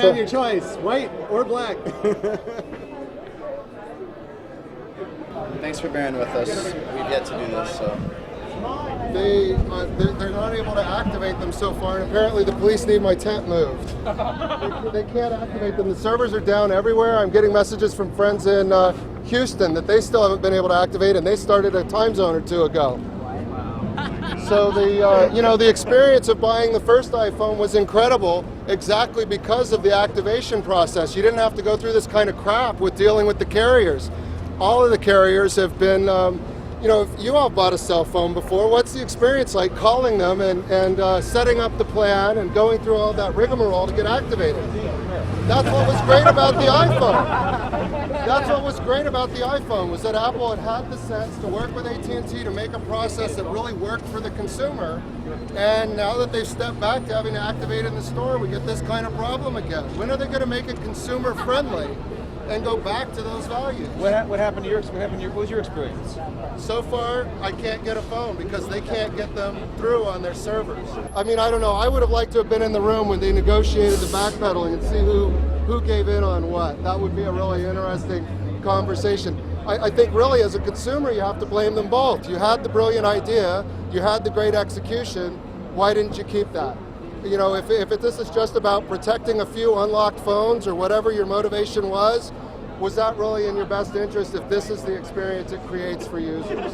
have your choice, white or black. Thanks for bearing with us. We've yet to do this, so. They're not able to activate them so far, and apparently the police need my tent moved. They can't activate them. The servers are down everywhere. I'm getting messages from friends in Houston that they still haven't been able to activate, and they started a time zone or two ago. So the experience of buying the first iPhone was incredible, exactly because of the activation process. You didn't have to go through this kind of crap with dealing with the carriers. All of the carriers have been, if you all bought a cell phone before, what's the experience like calling them and setting up the plan and going through all that rigmarole to get activated? That's what was great about the iPhone. That's what was great about the iPhone, was that Apple had the sense to work with AT&T to make a process that really worked for the consumer. And now that they've stepped back to having to activate it in the store, we get this kind of problem again. When are they going to make it consumer friendly and go back to those values? What happened to your what was your experience? So far, I can't get a phone because they can't get them through on their servers. I mean, I don't know. I would have liked to have been in the room when they negotiated the backpedaling and see who gave in on what. That would be a really interesting conversation. I think really as a consumer, you have to blame them both. You had the brilliant idea, you had the great execution, why didn't you keep that? You know, if this is just about protecting a few unlocked phones or whatever your motivation was that really in your best interest if this is the experience it creates for users?